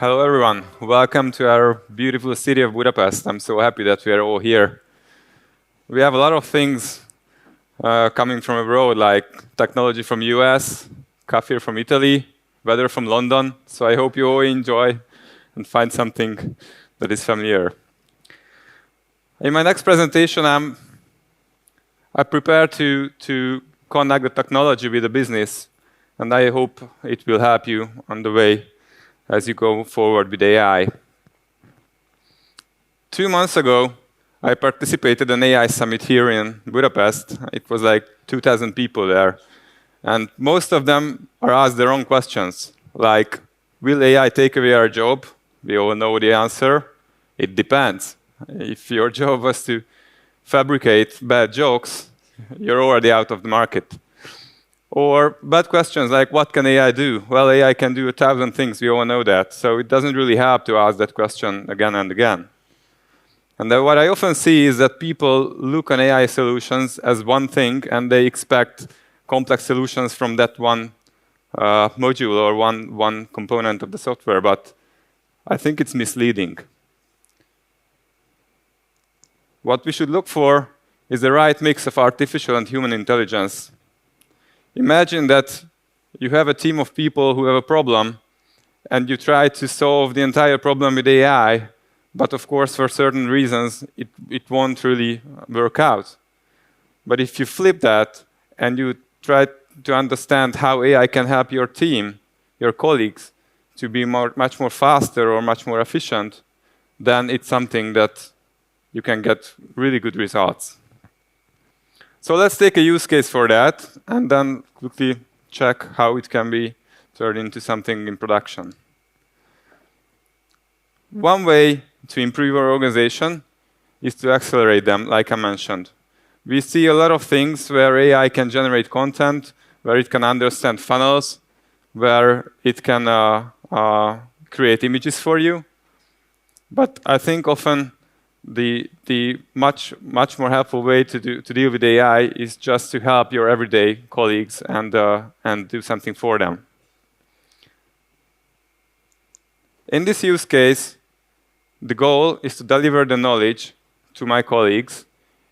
Hello, everyone. Welcome to our beautiful city of Budapest. I'm so happy that we are all here. We have a lot of things coming from abroad, like technology from US, coffee from Italy, weather from London. So I hope you all enjoy and find something that is familiar. In my next presentation, I prepare to connect the technology with the business, and I hope it will help you on the way as you go forward with AI. 2 months ago, I participated in an AI summit here in Budapest. It was like 2,000 people there. And most of them are asked their own questions, like, will AI take away our job? We all know the answer. It depends. If your job was to fabricate bad jokes, you're already out of the market. Or bad questions like, what can AI do? Well, AI can do 1,000 things, we all know that. So it doesn't really help to ask that question again and again. And what I often see is that people look on AI solutions as one thing, and they expect complex solutions from that one module or one component of the software. But I think it's misleading. What we should look for is the right mix of artificial and human intelligence. Imagine that you have a team of people who have a problem, and you try to solve the entire problem with AI, but of course, for certain reasons, it won't really work out. But if you flip that, and you try to understand how AI can help your team, your colleagues, to be much more faster or much more efficient, then it's something that you can get really good results. So let's take a use case for that, and then quickly check how it can be turned into something in production. One way to improve our organization is to accelerate them, like I mentioned. We see a lot of things where AI can generate content, where it can understand funnels, where it can create images for you. But I think often the much more helpful way to deal with AI is just to help your everyday colleagues and do something for them. In this use case, the goal is to deliver the knowledge to my colleagues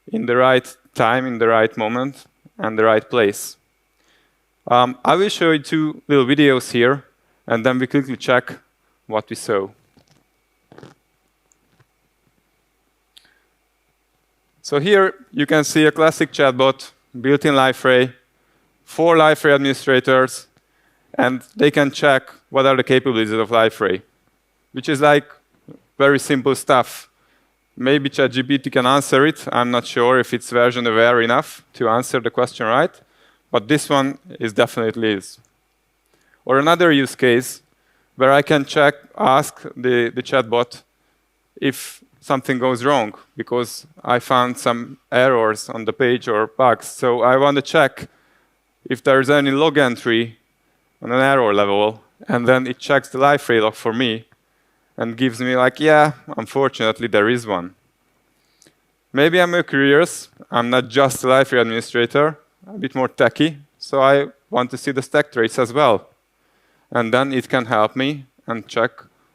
in the right time, in the right moment, and the right place. I will show you 2 little videos here, and then we quickly check what we saw. So here you can see a classic chatbot built in Liferay, 4 Liferay administrators, and they can check what are the capabilities of Liferay, which is like very simple stuff. Maybe ChatGPT can answer it. I'm not sure if it's version aware enough to answer the question right, but this one definitely is. Or another use case where I can ask the chatbot if something goes wrong because I found some errors on the page or bugs. So I want to check if there's any log entry on an error level, and then it checks the Liferay log for me and gives me like, yeah, unfortunately there is one. Maybe I'm more curious. I'm not just a Liferay administrator, a bit more techy, so I want to see the stack trace as well. And then it can help me and check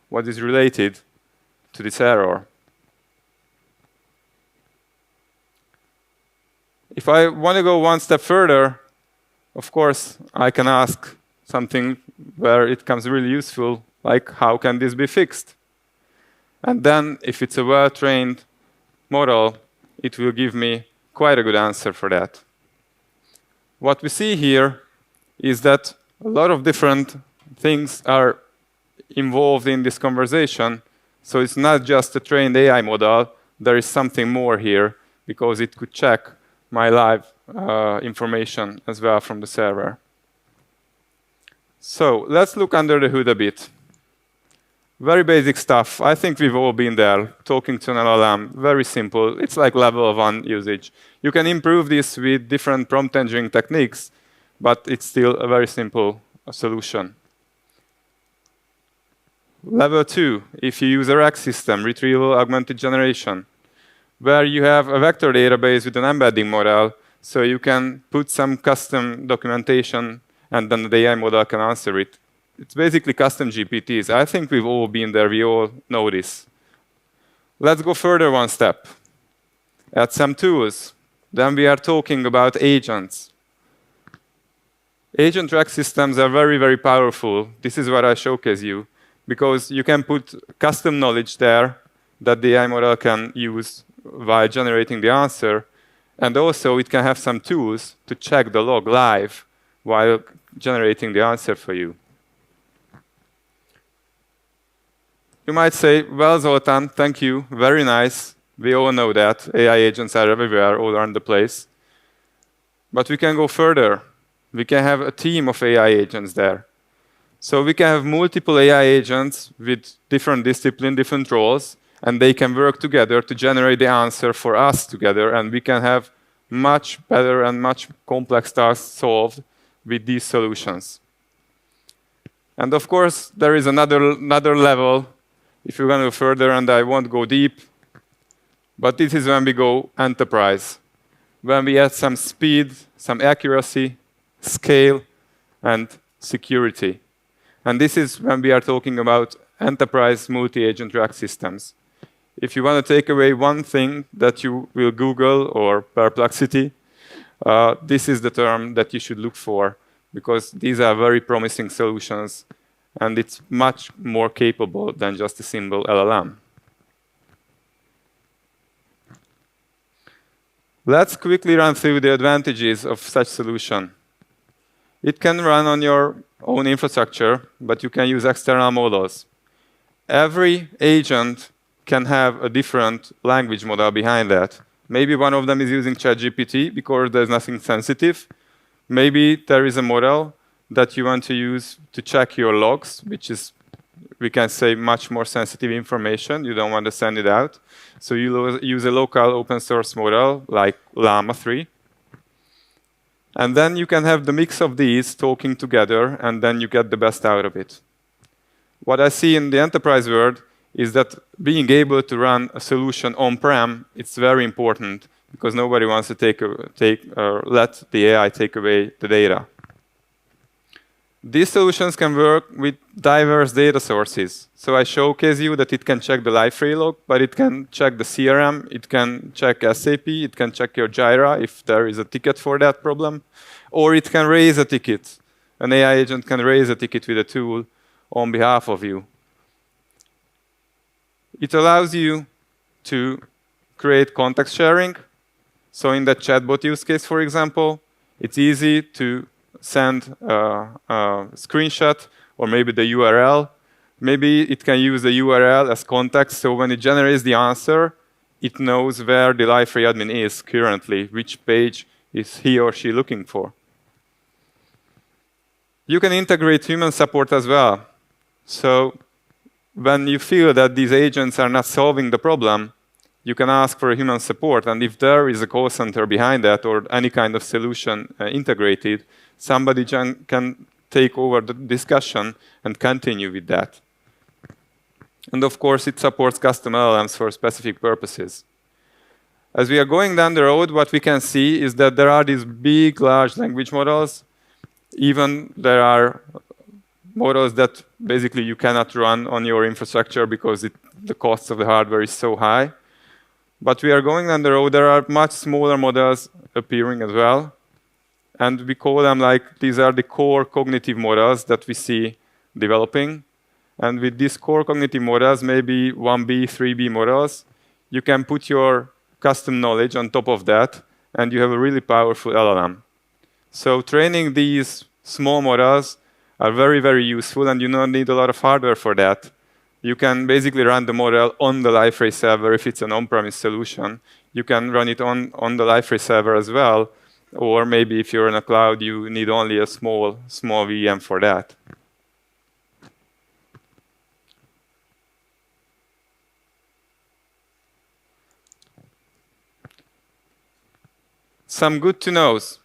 what is related to this error. If I want to go one step further, of course, I can ask something where it becomes really useful, like how can this be fixed? And then, if it's a well-trained model, it will give me quite a good answer for that. What we see here is that a lot of different things are involved in this conversation. So it's not just a trained AI model. There is something more here, because it could check my live information as well from the server. So let's look under the hood a bit. Very basic stuff. I think we've all been there, talking to an LLM. Very simple. It's like level 1 usage. You can improve this with different prompt engineering techniques, but it's still a very simple solution. Level 2, if you use a RAG system, Retrieval-Augmented Generation, where you have a vector database with an embedding model, so you can put some custom documentation, and then the AI model can answer it it's basically custom GPTs. I think we've all been there. We all know this. Let's go further one step. Add some tools. Then we are talking about agents. Agent track systems are very, very powerful. This is what I showcase you, because you can put custom knowledge there that the AI model can use while generating the answer. And also, it can have some tools to check the log live while generating the answer for you. You might say, well, Zoltán, thank you, very nice. We all know that. AI agents are everywhere, all around the place. But we can go further. We can have a team of AI agents there. So we can have multiple AI agents with different disciplines, different roles, and they can work together to generate the answer for us together, and we can have much better and much complex tasks solved with these solutions. And of course, there is another level if you're going to go further, and I won't go deep, but this is when we go enterprise, when we add some speed, some accuracy, scale, and security. And this is when we are talking about enterprise multi-agent track systems. If you want to take away one thing that you will Google or Perplexity, this is the term that you should look for, because these are very promising solutions, and it's much more capable than just a simple LLM. Let's quickly run through the advantages of such solution. It can run on your own infrastructure, but you can use external models. Every agent can have a different language model behind that. Maybe one of them is using ChatGPT because there's nothing sensitive. Maybe there is a model that you want to use to check your logs, which is, we can say, much more sensitive information. You don't want to send it out. So you use a local open source model like Llama 3. And then you can have the mix of these talking together, and then you get the best out of it. What I see in the enterprise world is that being able to run a solution on-prem, it's very important, because nobody wants to let the AI take away the data. These solutions can work with diverse data sources. So I showcase you that it can check the Liferay log, but it can check the CRM, it can check SAP, it can check your Jira if there is a ticket for that problem, or it can raise a ticket. An AI agent can raise a ticket with a tool on behalf of you. It allows you to create context sharing. So in the chatbot use case, for example, it's easy to send a screenshot or maybe the URL. Maybe it can use the URL as context, so when it generates the answer, it knows where the Liferay admin is currently, which page is he or she looking for. You can integrate human support as well. So when you feel that these agents are not solving the problem, you can ask for human support, and if there is a call center behind that or any kind of solution integrated, somebody can take over the discussion and continue with that. And of course, it supports custom LLMs for specific purposes. As we are going down the road, what we can see is that there are these big, large language models. Even there are models that basically you cannot run on your infrastructure because the cost of the hardware is so high. But we are going down the road, there are much smaller models appearing as well. And we call them like, these are the core cognitive models that we see developing. And with these core cognitive models, maybe 1B, 3B models, you can put your custom knowledge on top of that, and you have a really powerful LLM. So training these small models are very, very useful, and you don't need a lot of hardware for that. You can basically run the model on the Liferay server if it's an on-premise solution. You can run it on the Liferay server as well. Or maybe if you're in a cloud, you need only a small VM for that. Some good to knows.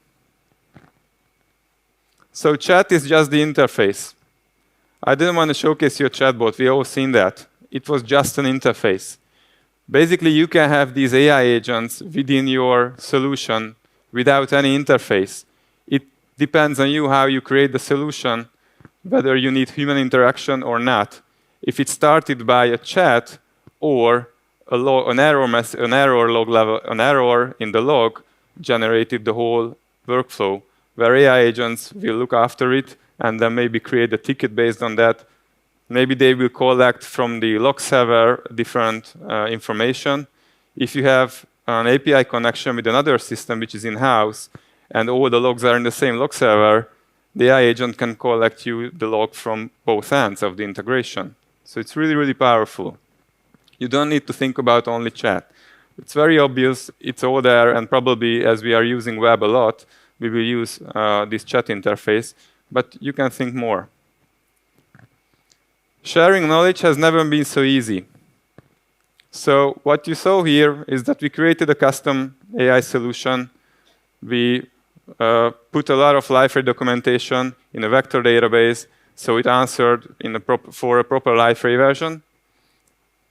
So chat is just the interface. I didn't want to showcase your chatbot. We all seen that. It was just an interface. Basically, you can have these AI agents within your solution without any interface. It depends on you how you create the solution, whether you need human interaction or not. If it started by a chat or an error log level, an error in the log generated the whole workflow, where AI agents will look after it and then maybe create a ticket based on that. Maybe they will collect from the log server different information. If you have an API connection with another system which is in-house and all the logs are in the same log server, the AI agent can collect you the log from both ends of the integration. So it's really, really powerful. You don't need to think about only chat. It's very obvious, it's all there, and probably as we are using web a lot, we will use this chat interface, but you can think more. Sharing knowledge has never been so easy. So what you saw here is that we created a custom AI solution. We put a lot of Liferay documentation in a vector database, so it answered for a proper Liferay version.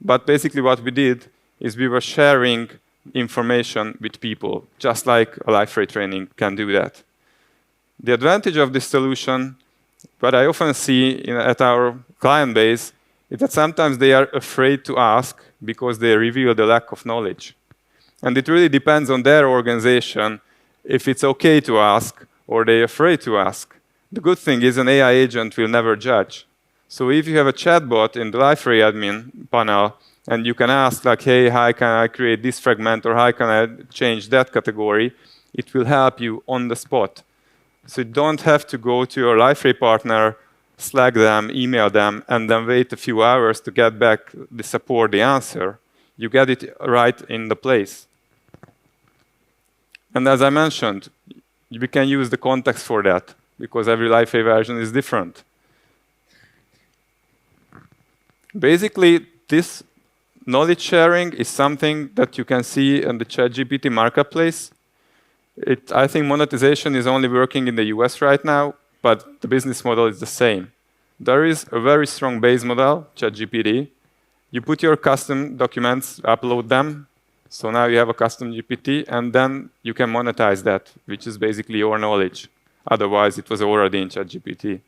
But basically what we did is we were sharing information with people, just like a Liferay training can do that. The advantage of this solution, what I often see at our client base, is that sometimes they are afraid to ask because they reveal the lack of knowledge. And it really depends on their organization if it's okay to ask or they're afraid to ask. The good thing is an AI agent will never judge. So if you have a chatbot in the Liferay admin panel and you can ask like, hey, how can I create this fragment or how can I change that category, it will help you on the spot. So you don't have to go to your Liferay partner, Slack them, email them, and then wait a few hours to get back the support, the answer. You get it right in the place. And as I mentioned, we can use the context for that because every Liferay version is different. Basically, this knowledge sharing is something that you can see in the ChatGPT marketplace. I think monetization is only working in the US right now, but the business model is the same. There is a very strong base model, ChatGPT. You put your custom documents, upload them, so now you have a custom GPT, and then you can monetize that, which is basically your knowledge. Otherwise, it was already in ChatGPT.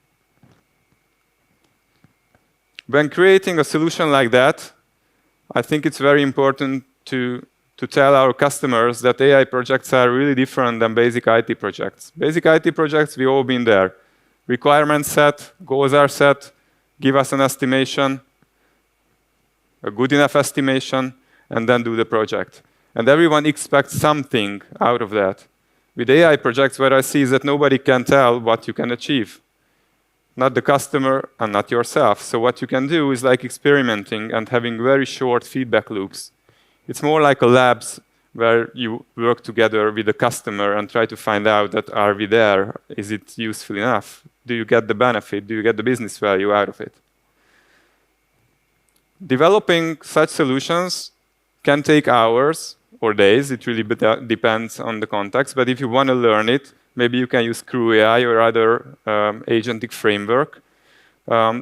When creating a solution like that, I think it's very important to tell our customers that AI projects are really different than basic IT projects. Basic IT projects, we've all been there. Requirements set, goals are set, give us an estimation, a good enough estimation, and then do the project. And everyone expects something out of that. With AI projects, what I see is that nobody can tell what you can achieve. Not the customer and not yourself. So what you can do is like experimenting and having very short feedback loops. It's more like a labs where you work together with the customer and try to find out that are we there? Is it useful enough? Do you get the benefit? Do you get the business value out of it? Developing such solutions can take hours or days. It really depends on the context. But if you want to learn it, maybe you can use Crew AI or other agentic framework.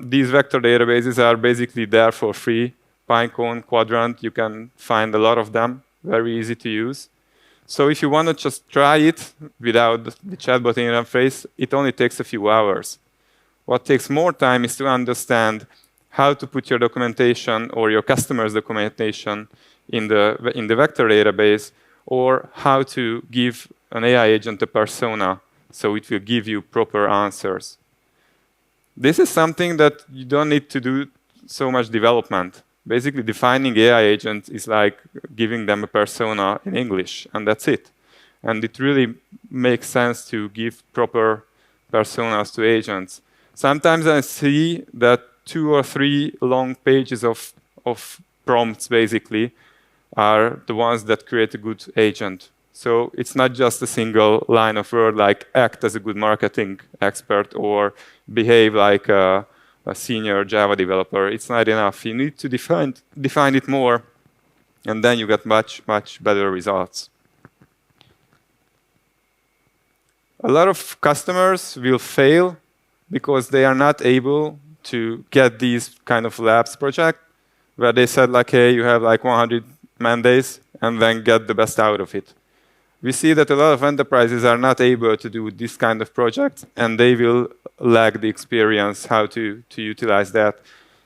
These vector databases are basically there for free. Pinecone, Quadrant, you can find a lot of them. Very easy to use. So if you want to just try it without the chatbot interface, it only takes a few hours. What takes more time is to understand how to put your documentation or your customer's documentation in the vector database, or how to give an AI agent a persona so it will give you proper answers. This is something that you don't need to do so much development. Basically, defining AI agents is like giving them a persona in English, and that's it. And it really makes sense to give proper personas to agents. Sometimes I see that 2 or 3 long pages of prompts, basically, are the ones that create a good agent. So it's not just a single line of word like act as a good marketing expert or behave like a senior Java developer. It's not enough. You need to define it more, and then you get much, much better results. A lot of customers will fail because they are not able to get these kind of labs project where they said like, hey, you have like 100 man days and then get the best out of it. we see that a lot of enterprises are not able to do this kind of project, and they will lack the experience how to utilize that.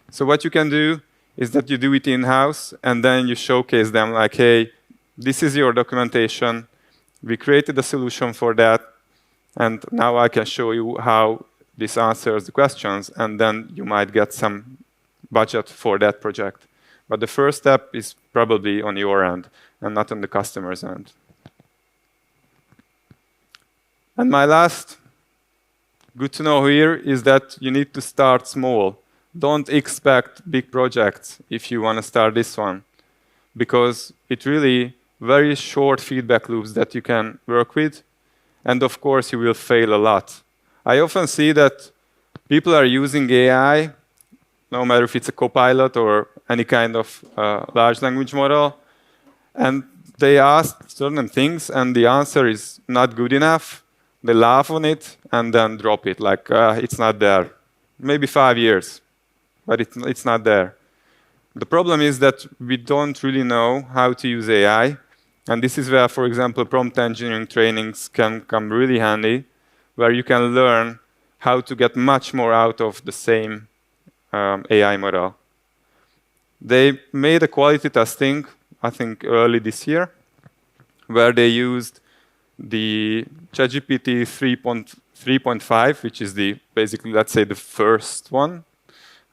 So what you can do is that you do it in-house, and then you showcase them like, hey, this is your documentation. We created a solution for that, and now I can show you how this answers the questions, and then you might get some budget for that project. But the first step is probably on your end and not on the customer's end. And my last good to know here is that you need to start small. Don't expect big projects if you want to start this one, because it really very short feedback loops that you can work with. And of course, you will fail a lot. I often see that people are using AI, no matter if it's a copilot or any kind of large language model, and they ask certain things, and the answer is not good enough. They laugh on it and then drop it, like it's not there. Maybe 5 years, but it's not there. The problem is that we don't really know how to use AI, and this is where, for example, prompt engineering trainings can come really handy, where you can learn how to get much more out of the same AI model. They made a quality testing, I think, early this year, where they used the ChatGPT 3.5, which is the basically, let's say, the first one.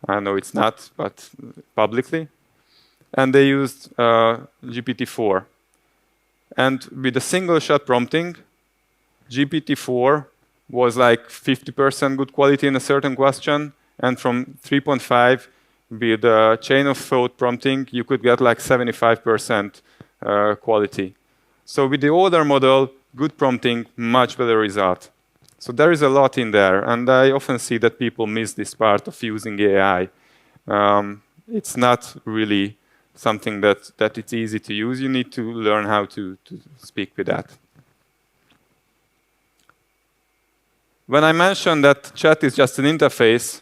I know it's not, but publicly. And they used GPT-4. And with a single shot prompting, GPT-4 was like 50% good quality in a certain question. And from 3.5, with chain of thought prompting, you could get like 75% quality. So with the older model, good prompting, much better result. So there is a lot in there, and I often see that people miss this part of using AI. It's not really something that it's easy to use. You need to learn how to speak with that. When I mentioned that chat is just an interface,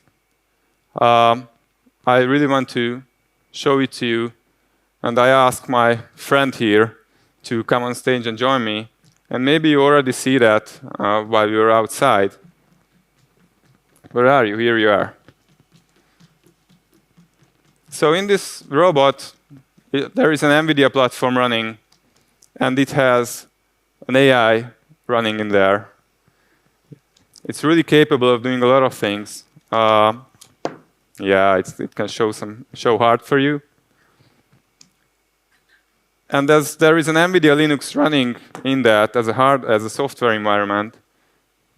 I really want to show it to you, and I ask my friend here to come on stage and join me. And maybe you already see that while you're outside. Where are you? Here you are. So in this robot, there is an NVIDIA platform running, and it has an AI running in there. It's really capable of doing a lot of things. Yeah, it can show hard for you. And as there is an NVIDIA Linux running in that as a software environment,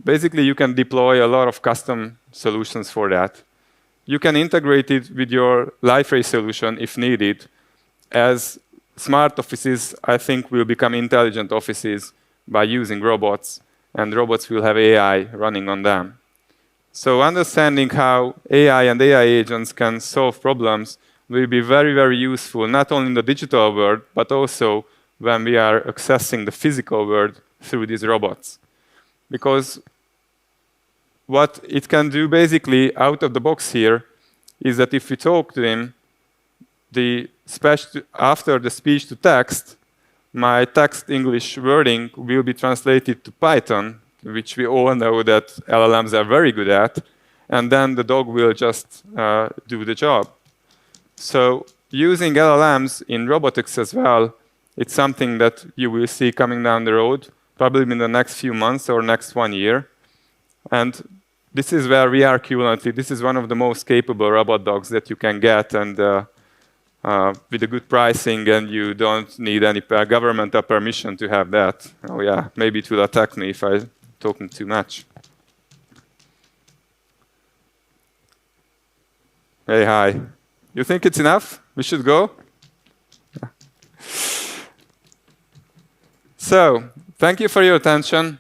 basically you can deploy a lot of custom solutions for that. You can integrate it with your Liferay solution if needed, as smart offices, I think, will become intelligent offices by using robots, and robots will have AI running on them. So understanding how AI and AI agents can solve problems will be very, very useful, not only in the digital world, but also when we are accessing the physical world through these robots. Because what it can do basically out of the box here is that if we talk to him, after the speech to text, my text English wording will be translated to Python, which we all know that LLMs are very good at, and then the dog will just do the job. So using LLMs in robotics as well, it's something that you will see coming down the road, probably in the next few months or next 1 year. And this is where we are currently. This is one of the most capable robot dogs that you can get, and with a good pricing, and you don't need any governmental permission to have that. Oh yeah, maybe it will attack me if I'm talking too much. Hey, hi. You think it's enough? We should go? So, thank you for your attention.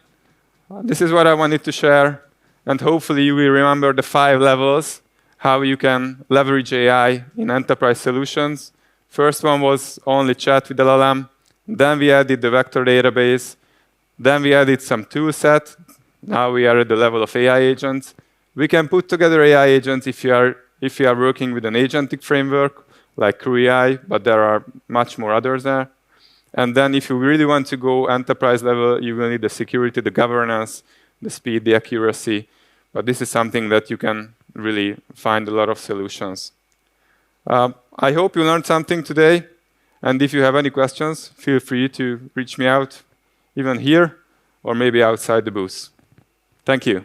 This is what I wanted to share, and hopefully you will remember the 5 levels, how you can leverage AI in enterprise solutions. First one was only chat with LLM. Then we added the vector database. Then we added some tool set. Now we are at the level of AI agents. We can put together AI agents if you are working with an agentic framework like CrewAI, but there are much more others there. And then if you really want to go enterprise level, you will need the security, the governance, the speed, the accuracy. But this is something that you can really find a lot of solutions. I hope you learned something today. And if you have any questions, feel free to reach me out, even here, or maybe outside the booth. Thank you.